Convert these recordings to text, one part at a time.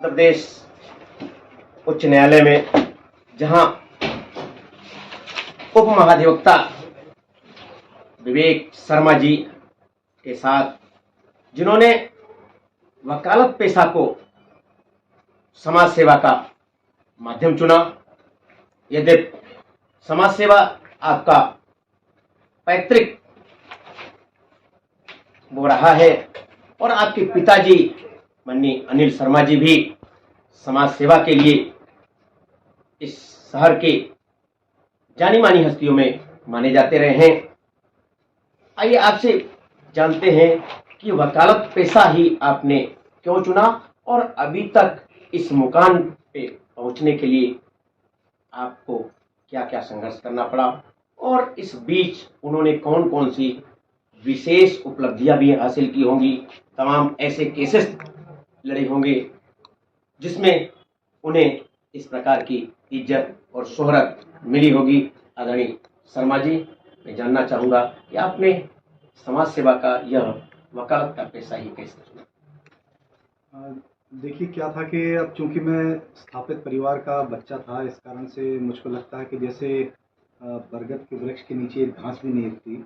उत्तर प्रदेश उच्च न्यायालय में जहां उप महाधिवक्ता विवेक शर्मा जी के साथ, जिन्होंने वकालत पेशा को समाज सेवा का माध्यम चुना। यद्यपि समाज सेवा आपका पैतृक वो रहा है और आपके पिताजी माननीय अनिल शर्मा जी भी समाज सेवा के लिए इस शहर के जानी मानी हस्तियों में माने जाते रहे हैं। आइए आपसे जानते हैं कि वकालत पेशा ही आपने क्यों चुना और अभी तक इस मुकाम पे पहुंचने के लिए आपको क्या क्या संघर्ष करना पड़ा और इस बीच उन्होंने कौन कौन सी विशेष उपलब्धियां भी हासिल की होंगी, तमाम ऐसे केसेस लड़े होंगे जिसमें उन्हें इस प्रकार की इज्जत और शोहरत मिली होगी। आदरणीय शर्मा जी, मैं जानना चाहूँगा कि आपने समाज सेवा का यह वकालत का पेशा ही कैसे चुना? देखिए, क्या था कि अब चूंकि मैं स्थापित परिवार का बच्चा था, इस कारण से मुझको लगता है कि जैसे बरगद के वृक्ष के नीचे एक घास भी नहीं उगती।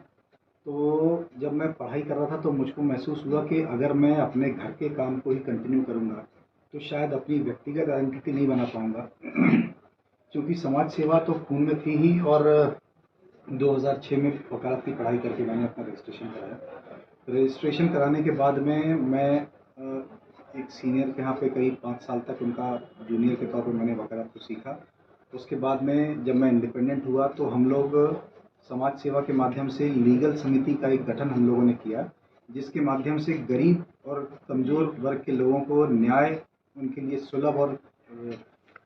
तो जब मैं पढ़ाई कर रहा था तो मुझको महसूस हुआ कि अगर मैं अपने घर के काम को ही कंटिन्यू करूँगा तो शायद अपनी व्यक्तिगत आइडेंटिटी नहीं बना पाऊँगा। क्योंकि समाज सेवा तो खून में थी ही, और 2006 में वकालत की पढ़ाई करके मैंने अपना रजिस्ट्रेशन कराया। रजिस्ट्रेशन कराने के बाद में मैं एक सीनियर के यहाँ पे करीब 5 साल तक उनका जूनियर के तौर पर मैंने वकालत को सीखा। उसके बाद में जब मैं इंडिपेंडेंट हुआ तो हम लोग समाज सेवा के माध्यम से लीगल समिति का एक गठन हम लोगों ने किया, जिसके माध्यम से गरीब और कमज़ोर वर्ग के लोगों को न्याय उनके लिए सुलभ और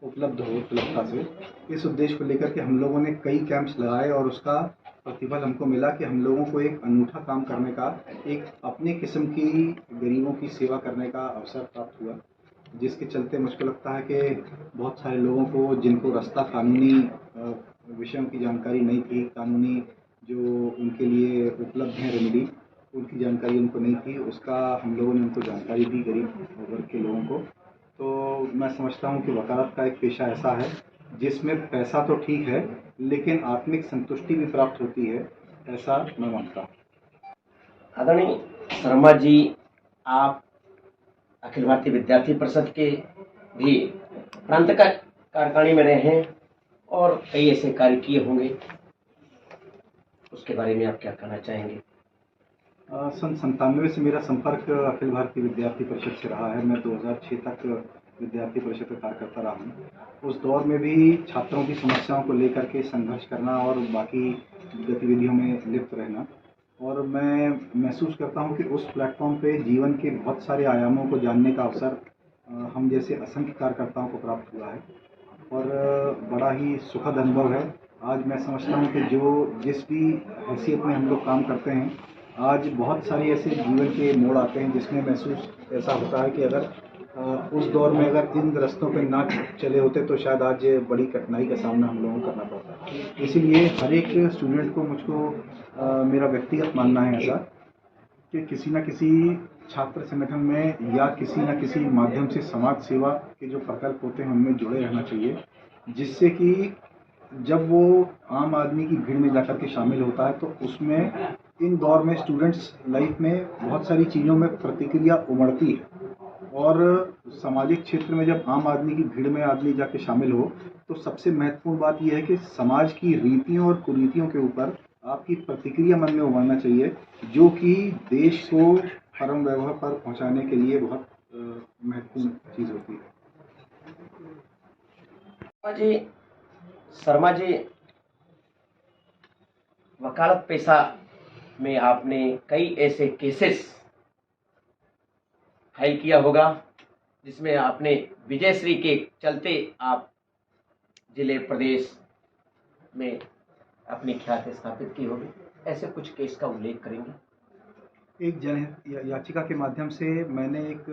उपलब्ध हो सुलभता से। इस उद्देश्य को लेकर के हम लोगों ने कई कैंप्स लगाए और उसका प्रतिफल हमको मिला कि हम लोगों को एक अनूठा काम करने का, एक अपने किस्म की गरीबों की सेवा करने का अवसर प्राप्त हुआ, जिसके चलते मुझको लगता है कि बहुत सारे लोगों को जिनको रास्ता कानूनी विषयों की जानकारी नहीं थी, कानूनी जो उनके लिए उपलब्ध हैं रेमेडी, उनकी जानकारी उनको नहीं थी, उसका हम लोगों ने उनको जानकारी दी, गरीब वर्ग के लोगों को। तो मैं समझता हूँ कि वकालत का एक पेशा ऐसा है जिसमें पैसा तो ठीक है लेकिन आत्मिक संतुष्टि भी प्राप्त होती है, ऐसा मैं मानता हूँ। आदरणीय शर्मा जी, आप अखिल भारतीय विद्यार्थी परिषद के भी प्रांत का कार्यकारिणी में रहे हैं और कई ऐसे कार्य किए होंगे, उसके बारे में आप क्या कहना चाहेंगे? सन 97 से मेरा संपर्क अखिल भारतीय विद्यार्थी परिषद से रहा है। मैं 2006 तक विद्यार्थी परिषद का कार्य करता रहा हूँ। उस दौर में भी छात्रों की समस्याओं को लेकर के संघर्ष करना और बाकी गतिविधियों में लिप्त रहना, और मैं महसूस करता हूँ कि उस प्लेटफॉर्म पे जीवन के बहुत सारे आयामों को जानने का अवसर हम जैसे असंख्य कार्यकर्ताओं को प्राप्त हुआ है, और बड़ा ही सुखद अनुभव है। आज मैं समझता हूँ कि जो जिस भी हैसियत में हम लोग काम करते हैं, आज बहुत सारे ऐसे जीवन के मोड़ आते हैं जिसमें महसूस ऐसा होता है कि अगर उस दौर में अगर इन रास्तों पे ना चले होते तो शायद आज बड़ी कठिनाई का सामना हम लोगों को करना पड़ता। इसीलिए हर एक स्टूडेंट को मुझको मेरा व्यक्तिगत मानना है ऐसा कि किसी न किसी छात्र संगठन में या किसी न किसी माध्यम से समाज सेवा के जो प्रकल्प होते हैं उनमें जुड़े रहना चाहिए, जिससे कि जब वो आम आदमी की भीड़ में जाकर के शामिल होता है तो उसमें इन दौर में स्टूडेंट्स लाइफ में बहुत सारी चीज़ों में प्रतिक्रिया उमड़ती है, और सामाजिक क्षेत्र में जब आम आदमी की भीड़ में आदमी जाके शामिल हो तो सबसे महत्वपूर्ण बात यह है कि समाज की रीतियों और कुरीतियों के ऊपर आपकी प्रतिक्रिया मन में उमड़ना चाहिए, जो कि देश को परम वैभव पर पहुंचाने के लिए बहुत महत्वपूर्ण चीज़ होती है। जी, शर्मा जी, वकालत पेशा में आपने कई ऐसे केसेस फाइल किया होगा जिसमें आपने विजयश्री के चलते आप जिले प्रदेश में अपनी ख्याति स्थापित की होगी। ऐसे कुछ केस का उल्लेख करेंगे? एक जनहित याचिका के माध्यम से मैंने एक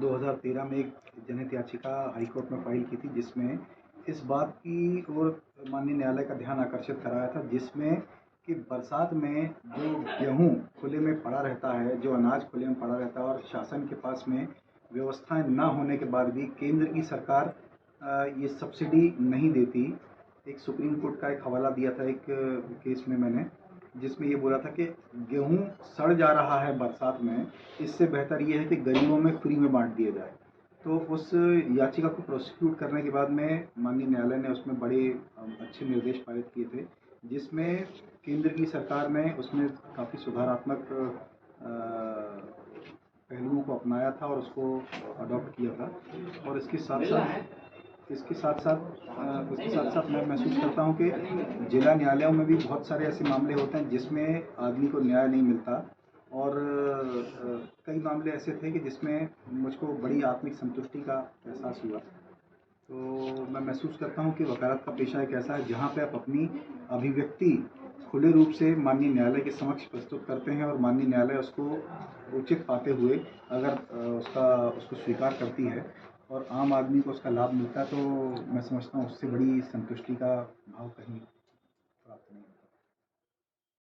2013 में एक जनहित याचिका हाईकोर्ट में फाइल की थी, जिसमें इस बात की ओर माननीय न्यायालय का ध्यान आकर्षित कराया था, जिसमें कि बरसात में जो गेहूँ खुले में पड़ा रहता है, जो अनाज खुले में पड़ा रहता है और शासन के पास में व्यवस्थाएं ना होने के बाद भी केंद्र की सरकार ये सब्सिडी नहीं देती। एक सुप्रीम कोर्ट का एक हवाला दिया था एक केस में मैंने, जिसमें ये बोला था कि गेहूं सड़ जा रहा है बरसात में, इससे बेहतर ये है कि गरीबों में फ्री में बांट दिया जाए। तो उस याचिका को प्रोसिक्यूट करने के बाद में माननीय न्यायालय ने उसमें बड़े अच्छे निर्देश पारित किए थे, जिसमें केंद्र की सरकार ने उसमें काफ़ी सुधारात्मक पहलुओं को अपनाया था और उसको अडॉप्ट किया था। और इसके साथ साथ मैं महसूस करता हूँ कि जिला न्यायालयों में भी बहुत सारे ऐसे मामले होते हैं जिसमें आदमी को न्याय नहीं मिलता, और कई मामले ऐसे थे कि जिसमें मुझको बड़ी आत्मिक संतुष्टि का एहसास हुआ। तो मैं महसूस करता हूँ कि वकालत का पेशा एक ऐसा है जहाँ पे आप अपनी अभिव्यक्ति खुले रूप से माननीय न्यायालय के समक्ष प्रस्तुत करते हैं, और माननीय न्यायालय उसको उचित पाते हुए अगर उसको स्वीकार करती है और आम आदमी को उसका लाभ मिलता है, तो मैं समझता हूँ उससे बड़ी संतुष्टि का भाव कहीं